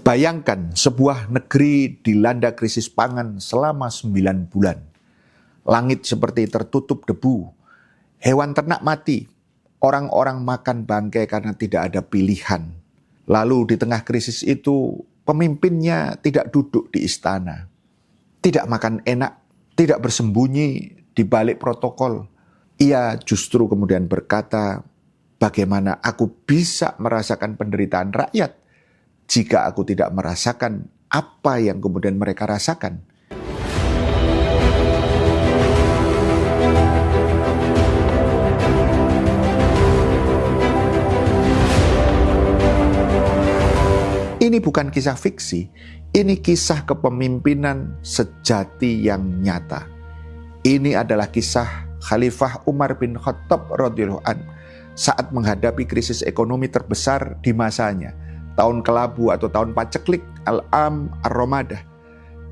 Bayangkan sebuah negeri dilanda krisis pangan selama 9 bulan. Langit seperti tertutup debu, hewan ternak mati, orang-orang makan bangkai karena tidak ada pilihan. Lalu di tengah krisis itu, pemimpinnya tidak duduk di istana, tidak makan enak, tidak bersembunyi di balik protokol. Ia justru kemudian berkata, bagaimana aku bisa merasakan penderitaan rakyat jika aku tidak merasakan apa yang kemudian mereka rasakan. Ini bukan kisah fiksi, ini kisah kepemimpinan sejati yang nyata. Ini adalah kisah Khalifah Umar bin Khattab radhiyallahu anhu saat menghadapi krisis ekonomi terbesar di masanya, tahun kelabu atau tahun paceklik Al-Am Ar-Ramadah.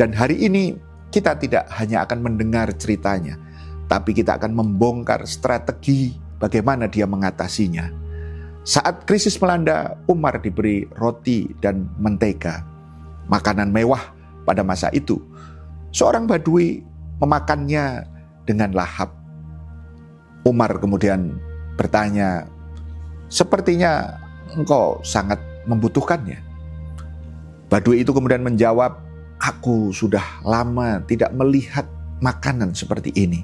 Dan hari ini kita tidak hanya akan mendengar ceritanya, tapi kita akan membongkar strategi bagaimana dia mengatasinya. Saat krisis melanda, Umar diberi roti dan mentega, makanan mewah pada masa itu. Seorang Badui memakannya dengan lahap. Umar kemudian bertanya, sepertinya engkau sangat membutuhkannya. Badui itu kemudian menjawab, aku sudah lama tidak melihat makanan seperti ini.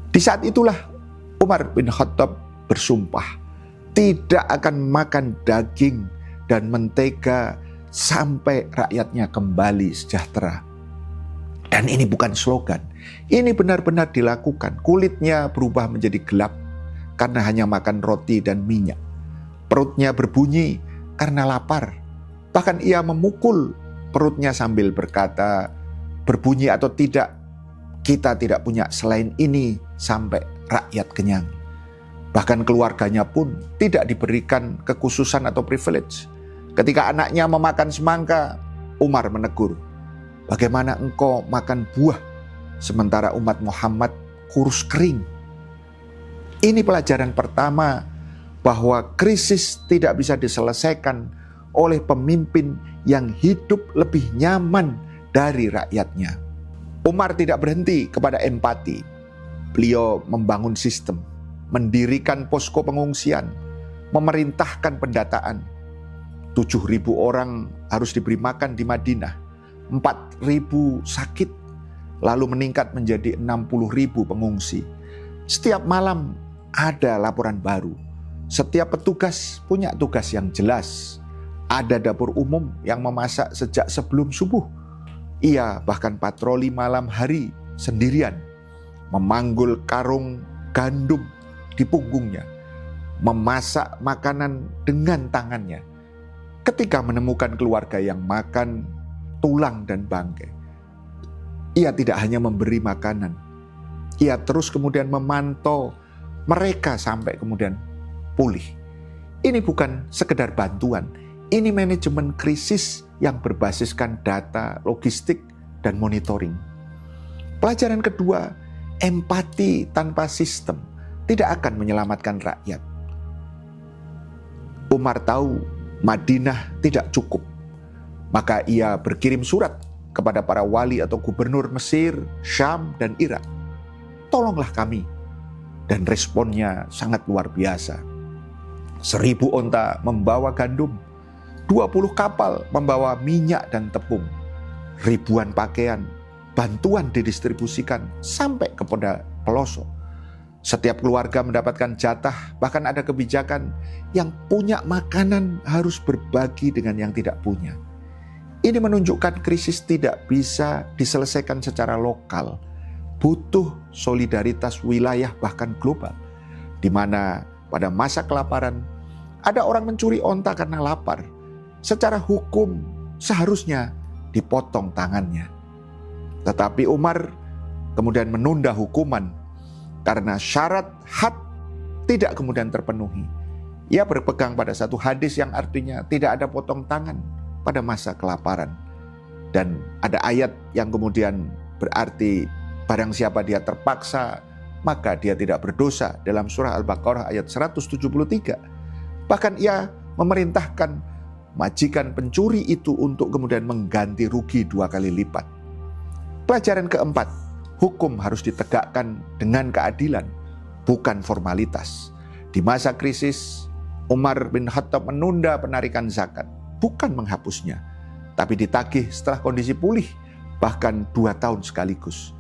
Di saat itulah Umar bin Khattab bersumpah tidak akan makan daging dan mentega sampai rakyatnya kembali sejahtera. Dan ini bukan slogan, ini benar-benar dilakukan. Kulitnya berubah menjadi gelap karena hanya makan roti dan minyak. Perutnya berbunyi karena lapar. Bahkan ia memukul perutnya sambil berkata, berbunyi atau tidak, kita tidak punya selain ini sampai rakyat kenyang. Bahkan keluarganya pun tidak diberikan kekhususan atau privilege. Ketika anaknya memakan semangka, Umar menegur, bagaimana engkau makan buah sementara umat Muhammad kurus kering? Ini pelajaran pertama bahwa krisis tidak bisa diselesaikan oleh pemimpin yang hidup lebih nyaman dari rakyatnya. Umar tidak berhenti kepada empati. Beliau membangun sistem, mendirikan posko pengungsian, memerintahkan pendataan. 7.000 orang harus diberi makan di Madinah, 4.000 sakit, lalu meningkat menjadi 60.000 pengungsi. Setiap malam ada laporan baru. Setiap petugas punya tugas yang jelas. Ada dapur umum yang memasak sejak sebelum subuh. Ia bahkan patroli malam hari sendirian, memanggul karung gandum di punggungnya, memasak makanan dengan tangannya. Ketika menemukan keluarga yang makan tulang dan bangkai, ia tidak hanya memberi makanan, ia terus kemudian memantau mereka sampai kemudian pulih. Ini bukan sekedar bantuan, ini manajemen krisis yang berbasiskan data, logistik, dan monitoring. Pelajaran kedua, empati tanpa sistem tidak akan menyelamatkan rakyat. Umar tahu Madinah tidak cukup, maka ia berkirim surat kepada para wali atau gubernur Mesir, Syam, dan Irak. Tolonglah kami. Dan responnya sangat luar biasa. 1.000 onta membawa gandum, 20 kapal membawa minyak dan tepung, ribuan pakaian, bantuan didistribusikan sampai kepada pelosok. Setiap keluarga mendapatkan jatah, bahkan ada kebijakan yang punya makanan harus berbagi dengan yang tidak punya. Ini menunjukkan krisis tidak bisa diselesaikan secara lokal. Butuh solidaritas wilayah bahkan global. Di mana pada masa kelaparan, ada orang mencuri onta karena lapar. Secara hukum seharusnya dipotong tangannya. Tetapi Umar kemudian menunda hukuman karena syarat had tidak kemudian terpenuhi. Ia berpegang pada satu hadis yang artinya tidak ada potong tangan pada masa kelaparan. Dan ada ayat yang kemudian berarti barang siapa dia terpaksa, maka dia tidak berdosa dalam surah Al-Baqarah ayat 173. Bahkan ia memerintahkan majikan pencuri itu untuk kemudian mengganti rugi 2 kali lipat. Pelajaran keempat, hukum harus ditegakkan dengan keadilan, bukan formalitas. Di masa krisis, Umar bin Khattab menunda penarikan zakat, bukan menghapusnya, tapi ditagih setelah kondisi pulih, bahkan 2 tahun sekaligus.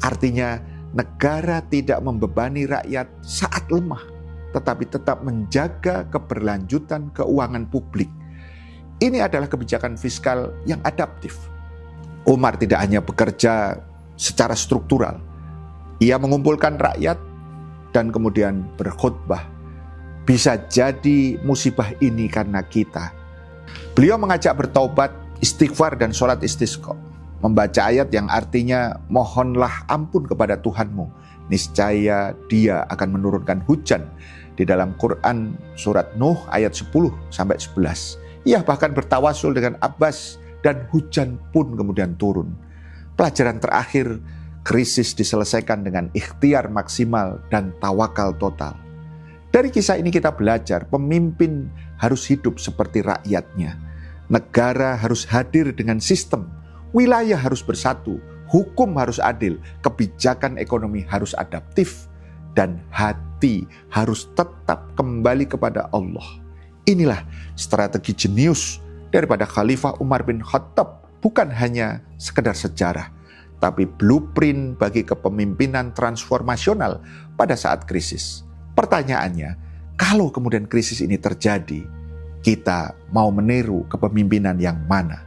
Artinya, negara tidak membebani rakyat saat lemah, tetapi tetap menjaga keberlanjutan keuangan publik. Ini adalah kebijakan fiskal yang adaptif. Umar tidak hanya bekerja secara struktural, ia mengumpulkan rakyat dan kemudian berkhutbah. Bisa jadi musibah ini karena kita. Beliau mengajak bertaubat, istighfar dan sholat istisqa. Membaca ayat yang artinya mohonlah ampun kepada Tuhanmu, niscaya Dia akan menurunkan hujan. Di dalam Quran surat Nuh ayat 10-11. Ia bahkan bertawasul dengan Abbas dan hujan pun kemudian turun. Pelajaran terakhir, krisis diselesaikan dengan ikhtiar maksimal dan tawakal total. Dari kisah ini kita belajar pemimpin harus hidup seperti rakyatnya. Negara harus hadir dengan sistem, wilayah harus bersatu, hukum harus adil, kebijakan ekonomi harus adaptif, dan hati harus tetap kembali kepada Allah. Inilah strategi jenius daripada Khalifah Umar bin Khattab, bukan hanya sekedar sejarah, tapi blueprint bagi kepemimpinan transformasional pada saat krisis. Pertanyaannya, kalau kemudian krisis ini terjadi, kita mau meniru kepemimpinan yang mana?